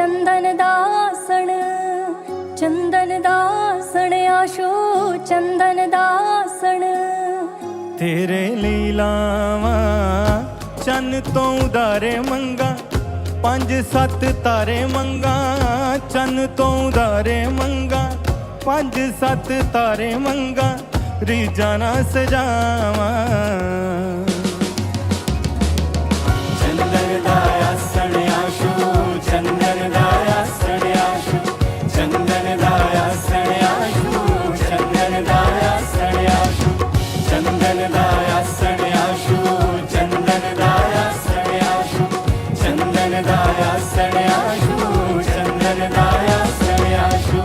चंदन दासण, चंदन दासण आशो चंदन दासण। तेरे लीलावा चन तो उदारे मंगा, 5-7 तारे मंगा। चन तो उदारे मंगा, 5-7 तारे मंगा। रीझां ना सजावा चंदन दासण आशू, चंदन दासण आशू, चंदन दासण आशू, चंदन दासण आशू, चंदन दासण आशू, चंदन दासण आशू, चंदन दासण आशू, चंदन दासण आशू।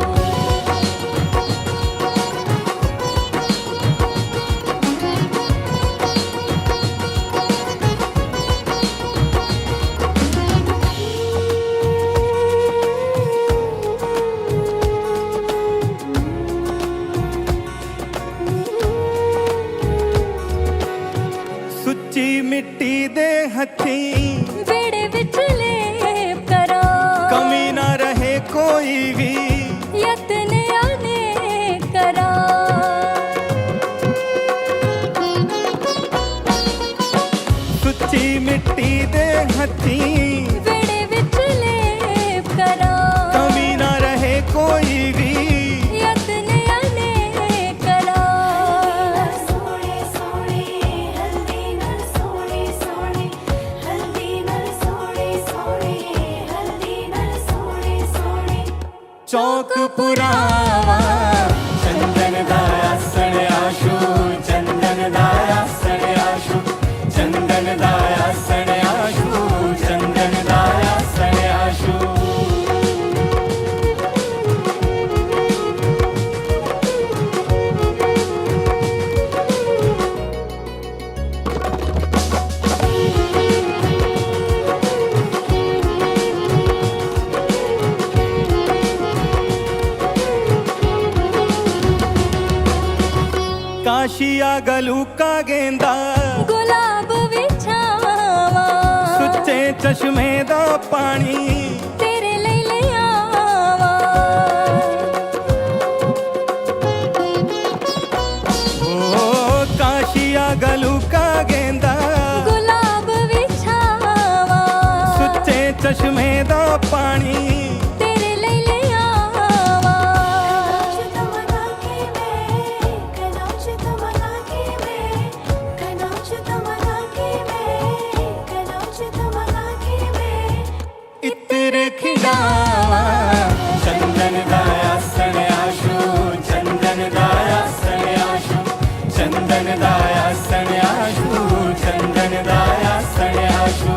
सुच्ची मिट्टी दे हथी बेड़े विच लेप करा, कमी ना रहे कोई भी यत्न अनेक करा। सुच्ची मिट्टी दे हथी बेड़े विच लेप करा, कमी ना रहे कोई भी यत्न अनेक करा। सोने सोने हल्दी नल सोने सोने, हल्दी नल सोने सोने, हल्दी नल सोने सोने। चौक पुरावा चंदन दासण आशू, चंदन दासण आशू, चंदन दासण आशू, चंदन दासण आशू। काशिया गलू का गेंदा, गुलाब विछावा, सुच्चे चश्मे दा पानी तेरे ਲਈ ਲਿਆਵਾ। ओ काशिया गलू का गेंदा, गुलाब विछावा, सुच्चे चश्मे दा पानी तेरे ਲਈ ਲਿਆਵਾ। कनौज तमन्ना के मैं, कनौज तमन्ना के मैं, कनौज तमन्ना के मैं। इत्र खिंडावा चंदन दासण आशू, चंदन दासण आशू, चंदन दासण आशू, चंदन दासण आशू।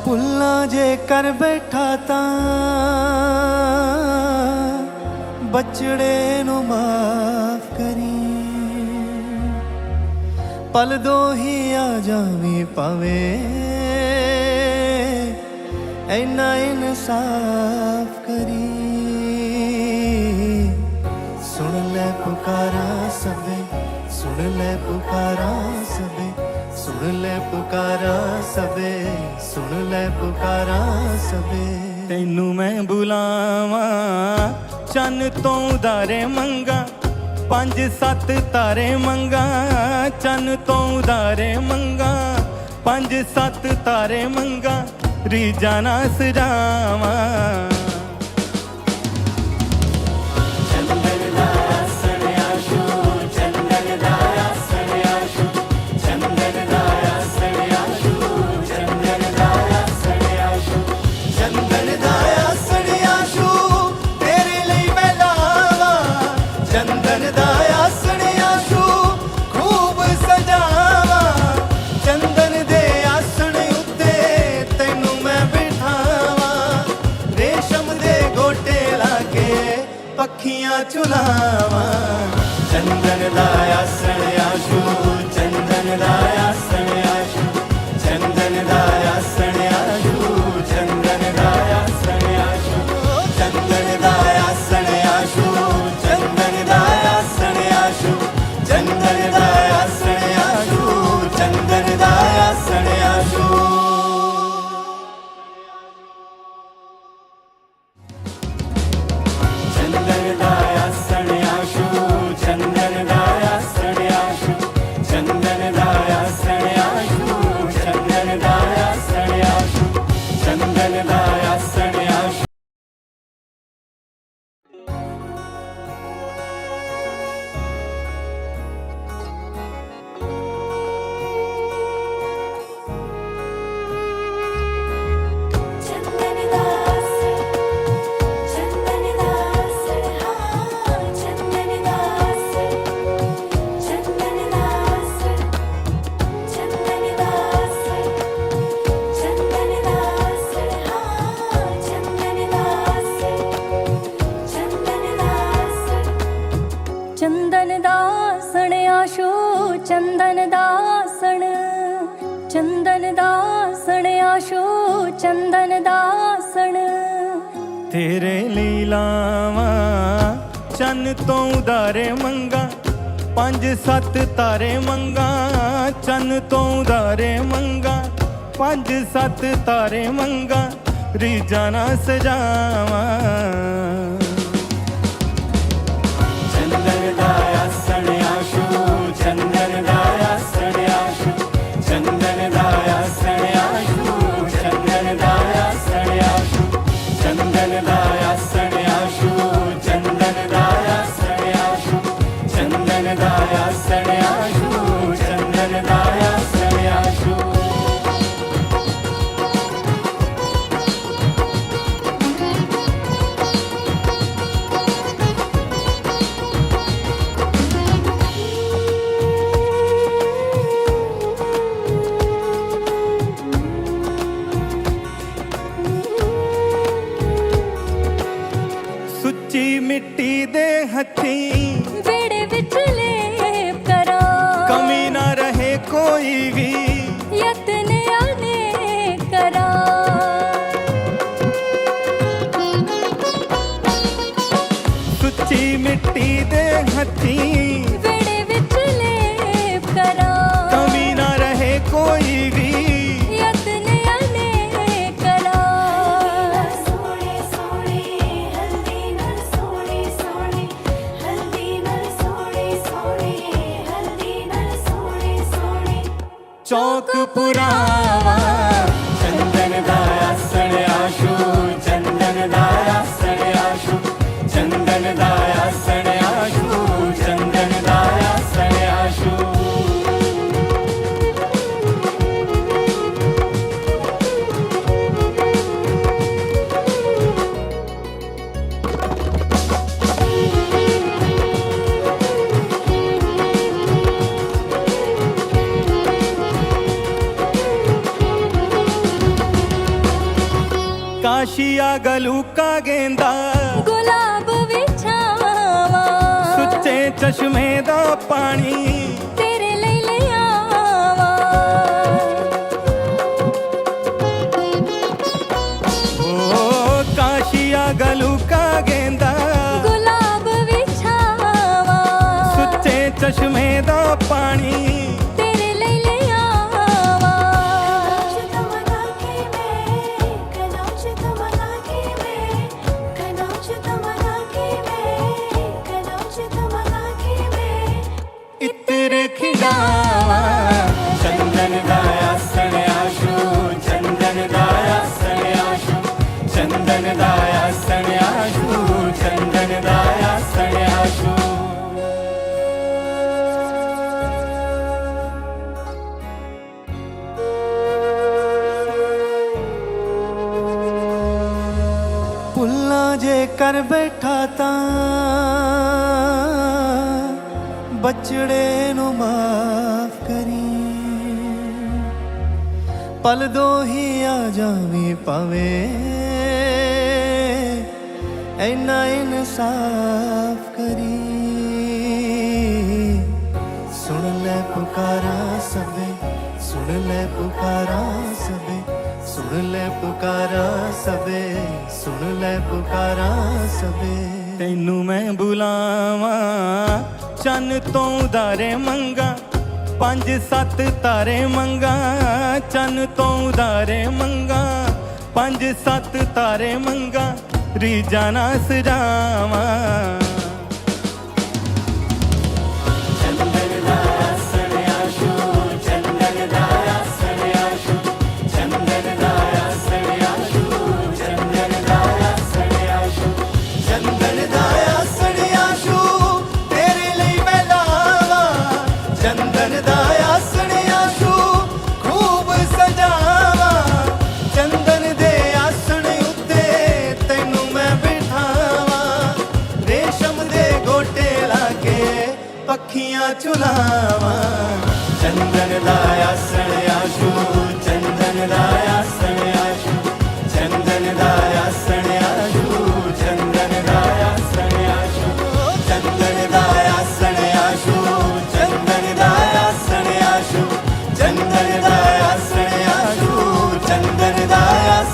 ਭੁੱਲਾਂ ਜੇ ਕਰ ਬੈਠਾ ਤਾਂ ਬਚੜੇ ਨੂੰ ਮਾਫ ਕਰੀ, ਪਲ ਦੋ ਹੀ ਆ ਜਾਵੀਂ ਪਾਵੇ ਐਨਾ ਇਨਸਾਫ ਕਰੀ। ਸੁਣ ਲੈ ਪੁਕਾਰਾਂ ਸਭੇ, ਸੁਣ ਲੈ ਪੁਕਾਰਾਂ ਸਭੇ, ਸੁਣ ਲੈ ਪੁਕਾਰਾਂ ਸਭੇ, ਸੁਣ ਲੈ ਪੁਕਾਰਾਂ ਸਭੇ। ਤੈਨੂੰ ਮੈਂ ਬੁਲਾਵਾਂ ਚੰਨ ਤੋਂ ਉਦਾਰੇ ਮੰਗਾ, 5-7 ਤਾਰੇ ਮੰਗਾ। ਚੰਨ ਤੋਂ ਉਦਾਰੇ ਮੰਗਾ, 5-7 ਤਾਰੇ ਮੰਗਾ। ਰੀਝਾਂ ਨਾ ਸਜਾਵਾਂ ਚੰਦਨ ਦਾਸਣ ਆਸ਼ੂ, ਚੰਦਨ ਦਾਸਣ ਆਸ਼ੂ, ਚੰਦਨ ਦਾਸਣ ਆਸ਼ੂ, ਚੰਦਨ ਦਾਸਣ ਆਸ਼ੂ, ਚੰਦਨ ਦਾਸਣ ਆਸ਼ੂ। ਤੇਰੇ ਲਈ ਮੈਂ ਲਾਵਾਂ ਚੰਦਨ ਦਾਸਣ ਆਸ਼ੂ, ਖੂਬ ਸਜਾਵਾਂ ਚੰਦਨ ਦੇ ਆਸਣ ਉੱਤੇ ਤੈਨੂੰ ਮੈਂ ਬਿਠਾਵਾਂ। ਰੇਸ਼ਮ ਦੇ ਗੋਟੇ ਲਾ ਕੇ ਪੱਖੀਆਂ ਝੁਲਾਵਾਂ ਚੰਦਨ ਦਾ ਆਸਣ ਆਸ਼ੂ, ਚੰਦਨ ਦਾ ਆਸਣ ਆਸ਼ੂ, ਚੰਦਨ ਦਾ ਆਸਣ ਆਸ਼ੂ, ਚੰਦਨ ਦਾ ਆਸਣ ਆਸ਼ੂ, ਚੰਦਨ ਦਾ ਆਸਣ ਆਸ਼ੂ, ਚੰਦਨ ਦਾ ਆਸਣ ਚੰਦਨ ਦਾ ਆਸਣ ਤੇਰੇ ਲਈ ਲਾਵਾਂ ਚੰਨ ਤੋਂ ਉਦਾਰੇ ਮੰਗਾ, 5-7 ਤਾਰੇ ਮੰਗਾ, ਚੰਨ ਤੋਂ ਉਦਾਰੇ ਮੰਗਾ, 5-7 ਤਾਰੇ ਮੰਗਾ, ਰੀਝਾਂ ਨਾ ਸਜਾਵਾਂ। ਚੰਦਨ ਦਾ ਆਸਣ ਆਸ਼ੂ, ਚੰਦਨ ਦਾ ਆਸਣ ਆਸ਼ੂ, ਚੰਦਨ ਦਾ ਆਸਣ ਆਸ਼ੂ, ਚੰਦਨ ਦਾ ਆਸਣ ਆਸ਼ੂ, ਚੰਦਨ ਦਾ ਆਸਣ ਆਸ਼ੂ, ਚੰਦਨ ਦਾ ਆਸਣ ਆਸ਼ੂ, ਚੰਦਨ ਦਾ ਆਸਣ ਆਸ਼ੂ, ਚੰਦਨ ਦਾ ਆਸਣ ਆਸ਼ੂ। ਸੁੱਚੀ ਮਿੱਟੀ ਦੇ ਹੱਥੀਂ ਵਿਹੜੇ ਵਿੱਚ ਲੇਪ ਕਰਾਂ, ਕਮੀ ਨਾ ਰਹੇ ਕੋਈ ਵੀ, ਯਤਨ ਅਨੇਕ ਕਰਾਂ। ਸੁੱਚੀ ਮਿੱਟੀ ਦੇ ਹੱਥੀਂ ਵਿਹੜੇ ਵਿੱਚ ਲੇਪ ਕਰਾਂ, ਕਮੀ ਨਾ ਰਹੇ ਕੋਈ ਵੀ, ਯਤਨ ਅਨੇਕ ਕਰਾਂ। ਸੋਹਣੇ ਸੋਹਣੇ ਹਲਦੀ ਨਾਲ ਸੋਹਣੇ ਸੋਹਣੇ, ਹਲਦੀ ਨਾਲ ਸੋਹਣੇ ਸੋਹਣੇ, ਹਲਦੀ ਨਾਲ ਸੋਹਣੇ ਸੋਹਣੇ। ਚੌਕ ਪੁਰਾਵਾ ਚੰਦਨ ਦਾ ਆਸਣ ਆਸ਼ੂ, ਚੰਦਨ ਦਾ ਆਸਣ ਆਸ਼ੂ, ਚੰਦਨ ਦਾ ਆਸਣ ਆਸ਼ੂ, ਚੰਦਨ ਦਾ ਆਸਣ ਆਸ਼ੂ। ਕਾਸ਼ੀਆ ਗਲੂਕਾ ਗੇਂਦਾ, ਗੁਲਾਬ ਵਿਛਾਵਾਂ, ਸੁੱਚੇ ਚਸ਼ਮੇ ਦਾ ਪਾਣੀ, ਤੇਰੇ ਲਈ ਲਿਆਵਾਂ। ਓ ਕਾਸ਼ੀਆ ਗਲੂਕਾ ਗੇਂਦਾ, ਗੁਲਾਬ ਵਿਛਾਵਾਂ, ਸੁੱਚੇ ਚਸ਼ਮੇ ਦਾ ਪਾਣੀ, ਤੇਰੇ ਲਈ ਲਿਆਵਾਂ। ਕਨੌਜ ਤਮਨਾ ਕੇ ਮੈਂ, ਕਨੌਜ ਤਮਨਾ ਕੇ ਮੈਂ, ਕਨੌਜ ਤਮਨਾ ਕੇ ਮੈਂ। ਇਤਰ ਖਿਡਾਵਾ ਚੰਦਨ ਦਾ ਆਸਣ ਆਸ਼ੂ, ਚੰਦਨ ਦਾ ਆਸਣ ਆਸ਼ੂ, ਚੰਦਨ ਦਾ ਆਸਣ ਆਸ਼ੂ, ਚੰਦਨ ਦਾ ਆਸਣ ਆਸ਼ੂ। ਭੁੱਲਾਂ ਜੇ ਕਰ ਬੈਠਾ ਤਾਂ ਬਚੜੇ ਨੂੰ ਮਾਫ ਕਰੀ, ਪਲ ਦੋ ਹੀ ਆ ਜਾਵੀਂ ਪਾਵੇ, ਐਨਾ ਇਨਸਾਫ ਕਰੀ। ਸੁਣ ਲੈ ਪੁਕਾਰਾਂ ਸਭੇ, ਸੁਣ ਲੈ ਪੁਕਾਰਾਂ ਸਭੇ, ਸੁਣ ਲੈ ਪੁਕਾਰਾਂ ਸਭੇ, ਸੁਣ ਲੈ ਪੁਕਾਰਾਂ ਸਭੇ। ਤੈਨੂੰ ਮੈਂ ਬੁਲਾਵਾਂ ਚੰਨ ਤੋਂ ਉਦਾਰੇ ਮੰਗਾ, 5-7 ਤਾਰੇ ਮੰਗਾ, ਚੰਨ ਤੋਂ ਉਦਾਰੇ ਮੰਗਾ, 5-7 ਤਾਰੇ ਮੰਗਾ, ਰੀਝਾਂ ਨਾ ਸਜਾਵਾਂ। ਚੰਦਨ ਦਾ ਆਸਣ ਆਸ਼ੂ, ਚੰਦਨ ਦਾ ਆਸਣ ਆਸ਼ੂ, ਚੰਦਨ ਦਾ ਆਸਣ ਆਸ਼ੂ, ਚੰਦਨ ਦਾ ਆਸਣ ਆਸ਼ੂ, ਚੰਦਨ ਦਾ ਆਸਣ ਆਸ਼ੂ, ਤੇਰੇ ਲਈ ਮੈਂ ਲਾਵਾਂ, ਚੰਦਨ ਦਾ ਆਸਣ ਆਸ਼ੂ, ਖੂਬ ਸਜਾਵਾਂ। ਚੰਦਨ ਦੇ ਆਸਣ ਉੱਤੇ ਤੈਨੂੰ ਮੈਂ ਬਿਠਾਵਾਂ, ਰੇਸ਼ਮ ਦੇ ਗੋਟੇ ਲਾ ਕੇ ਪੱਖੀਆਂ ਝੁਲਾਵਾਂ। ਚੰਦਨ ਦਾ ਆਸਣ ਆਸ਼ੂ, ਚੰਦਨ ਦਾ ਆਸਣ ਆਸ਼ੂ, ਚੰਦਨ ਦਾ ਆਸਣ ਆਸ਼ੂ, ਚੰਦਨ ਦਾ ਆਸਣ ਆਸ਼ੂ, ਚੰਦਨ ਦਾ ਆਸਣ ਆਸ਼ੂ, ਚੰਦਨ ਦਾ ਆਸਣ ਆਸ਼ੂ, ਚੰਦਨ ਦਾ ਆਸਣ ਆਸ਼ੂ, ਚੰਦਨ ਦਾ ਆਸਣ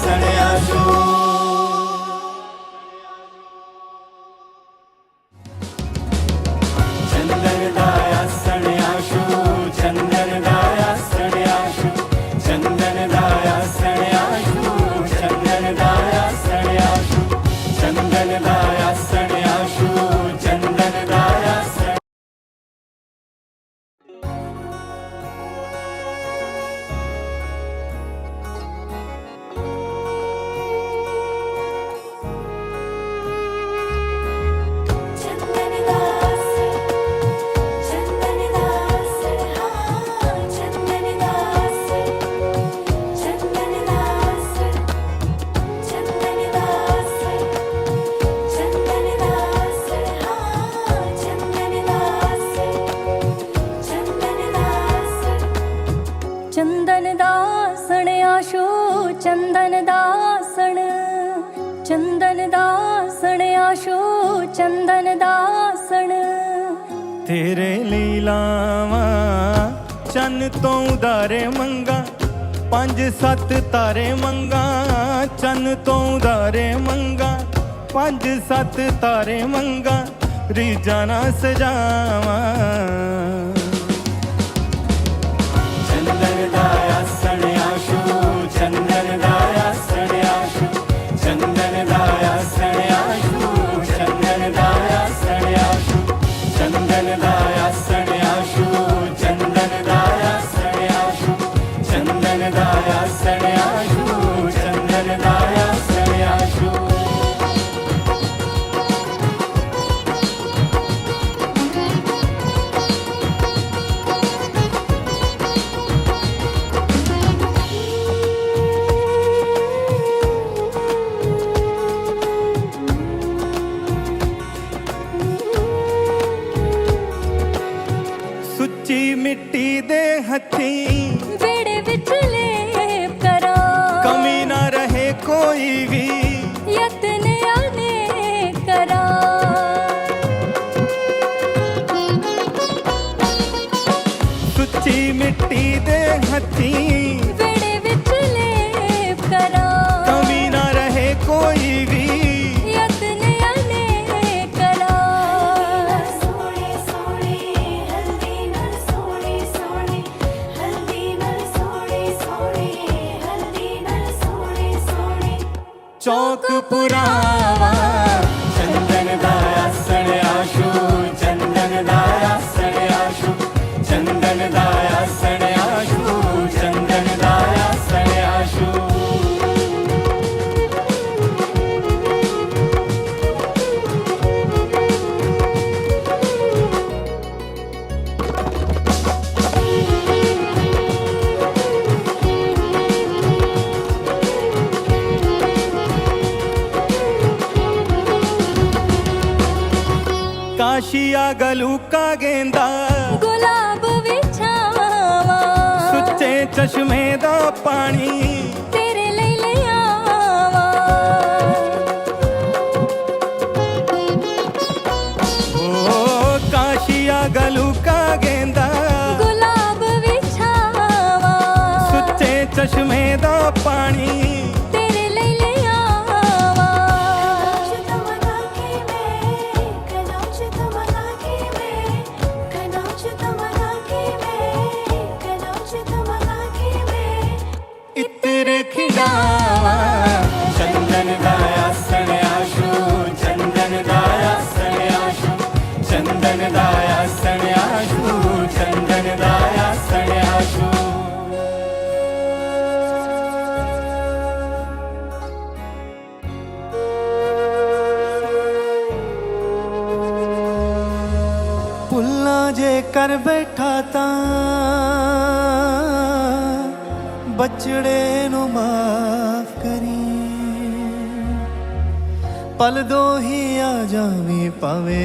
ਦਾ ਆਸਣ ਚੰਦਨ ਦਾ ਆਸਣ ਆਸ਼ੂ ਚੰਦਨ ਦਾ ਆਸਣ ਤੇਰੇ ਲਈ ਲਾਵਾਂ ਚੰਨ ਤੋਂ ਉਦਾਰੇ ਮੰਗਾ 5-7 ਤਾਰੇ ਮੰਗਾ ਚੰਨ ਤੋਂ ਉਦਾਰੇ ਮੰਗਾ 5-7 ਤਾਰੇ ਮੰਗਾ ਰੀਝਾਂ ਨਾ ਸਜਾਵਾਂ ਚੰਦਨ ਦਾ ਆਸਣ ਆਸ਼ੂ ਚੰਦਨ ਦਾ ਆਸਣ ਆਸ਼ੂ ਚੰਦਨ ਦਾ ਆਸਣ ਆਸ਼ੂ ਚੰਦਨ ਦਾ ਆਸਣ ਆਸ਼ੂ ਚੰਦਨ ਦਾ ਆਸਣ ਆਸ਼ੂ ਚੰਦਨ ਦਾ ਆਸਣ ਆਸ਼ੂ ਚੰਦਨ ਦਾ ਆਸਣ ਆਸ਼ੂ ਚੰਦਨ ਦਾ ਆਸਣ ਆਸ਼ੂ ਸੁੱਚੀ ਮਿੱਟੀ ਦੇ ਹੱਥੀਂ ਵਿਹੜੇ ਵਿੱਚ ਲੇਪ ਕਰਾਂ ਕਮੀ ਨਾ ਰਹੇ ਕੋਈ ਵੀ ਯਤਨ ਅਨੇਕ ਕਰਾਂ ਸੁੱਚੀ ਮਿੱਟੀ ਦੇ ਹੱਥੀਂ ਵਿਹੜੇ ਵਿੱਚ ਲੇਪ ਕਰਾਂ ਕਮੀ ਨਾ ਰਹੇ ਕੋਈ ਵੀ ਯਤਨ ਅਨੇਕ ਕਰਾਂ ਸੋਹਣੇ ਸੋਹਣੇ ਹਲਦੀ ਨਾਲ ਸੋਹਣੇ ਸੋਹਣੇ ਹਲਦੀ ਨਾਲ ਸੋਹਣੇ ਸੋਹਣੇ ਹਲਦੀ ਨਾਲ ਸੋਹਣੇ ਸੋਹਣੇ ਚੌਕ ਪੁਰਾਵਾ ਚੰਦਨ ਦਾ ਆਸਣ ਆਸ਼ੂ ਚੰਦਨ ਦਾ ਆਸਣ ਆਸ਼ੂ ਚੰਦਨ ਦਾ ਆਸਣ ਆਸ਼ੂ ਚੰਦਨ ਦਾ ਆਸਣ ਆਸ਼ੂ ਕਾਸ਼ੀਆ ਗਲੂਕਾ ਗੇਂਦਾ ਗੁਲਾਬ ਵਿਛਾਵਾਂ ਸੁੱਚੇ ਚਸ਼ਮੇ ਦਾ ਪਾਣੀ ਤੇਰੇ ਲਈ ਲਿਆਵਾਂ ਓ ਕਾਸ਼ੀਆ ਗਲੂਕਾ ਗੇਂਦਾ ਗੁਲਾਬ ਵਿਛਾਵਾਂ ਸੁੱਚੇ ਚਸ਼ਮੇ ਦਾ ਪਾਣੀ ਤੇਰੇ ਲਈ ਲਿਆਵਾਂ ਕਨਾਚ ਤਮਨਾ ਕੇ ਮੈਂ ਕਨਾਚ ਤਮਨਾ ਕੇ ਮੈਂ ਕਨਾਚ ਤਮਨਾ ਕੇ ਮੈਂ ਇਤਰ ਖਿਡਾਵਾ ਚੰਦਨ ਦਾ ਆਸਣ ਆਸ਼ੂ ਚੰਦਨ ਦਾ ਆਸਣ ਆਸ਼ੂ ਚੰਦਨ ਦਾ ਆਸਣ ਆਸ਼ੂ ਚੰਦਨ ਦਾ ਆਸਣ ਆਸ਼ੂ ਭੁੱਲਾਂ ਜੇ ਕਰ ਬੈਠਾ ਤਾਂ ਬਚੜੇ ਨੂੰ ਮਾਫ ਕਰੀ ਪਲ ਦੋ ਹੀ ਆ ਜਾਵੀਂ ਪਾਵੇ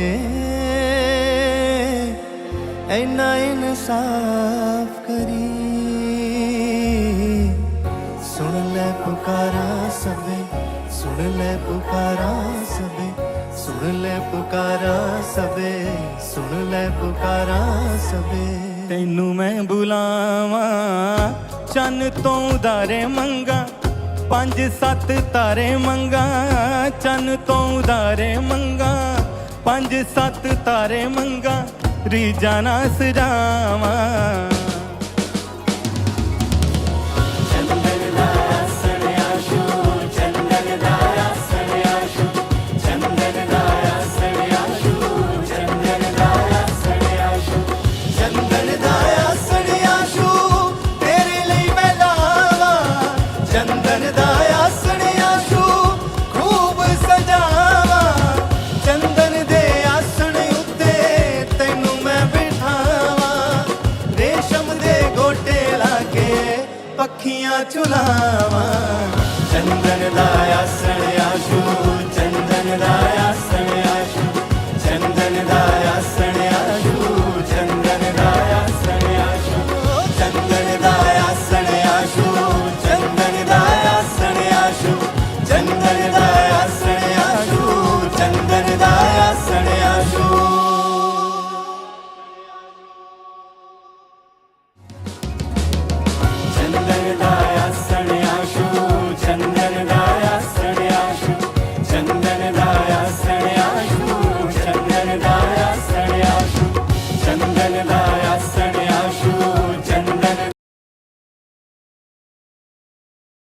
ਐਨਾ ਇਨਸਾਫ ਕਰੀ ਸੁਣ ਲੈ ਪੁਕਾਰਾਂ ਸਭੇ ਸੁਣ ਲੈ ਪੁਕਾਰਾਂ ਸਭੇ ਸੁਣ ਲੈ ਪੁਕਾਰਾਂ ਸਭੇ ਸੁਣ ਲੈ ਪੁਕਾਰਾਂ ਸਭੇ ਤੈਨੂੰ ਮੈਂ ਬੁਲਾਵਾਂ ਚੰਨ ਤੋਂ ਉਦਾਰੇ ਮੰਗਾ 5-7 ਤਾਰੇ ਮੰਗਾ ਚੰਨ ਤੋਂ ਉਦਾਰੇ ਮੰਗਾ 5-7 ਤਾਰੇ ਮੰਗਾ ਰੀਝਾਂ ਨਾ ਸਜਾਵਾਂ ਚੰਦਨ ਦਾ ਆਸਣ ਆਸ਼ੂ ਚੰਦਨ ਦਾ ਆਸਣ ਆਸ਼ੂ ਚੰਦਨ ਦਾ ਆਸਣ ਆਸ਼ੂ ਚੰਦਨ ਦਾ ਆਸਣ ਆਸ਼ੂ ਚੰਦਨ ਦਾ ਆਸਣ ਆਸ਼ੂ ਤੇਰੇ ਲਈ ਮੈਂ ਲਾਵਾਂ ਚੰਦਨ ਦਾ ਆਸਣ ਆਸ਼ੂ ਖੂਬ ਸਜਾਵਾਂ ਚੰਦਨ ਦੇ ਆਸਣ ਉੱਤੇ ਤੈਨੂੰ ਮੈਂ ਬਿਠਾਵਾਂ ਰੇਸ਼ਮ ਦੇ ਗੋਟੇ ਲਾ ਕੇ ਪੱਖੀਆਂ ਝੁਲਾਵਾਂ ਚੰਦਨ ਦਾ ਆਸਣ ਆਸ਼ੂ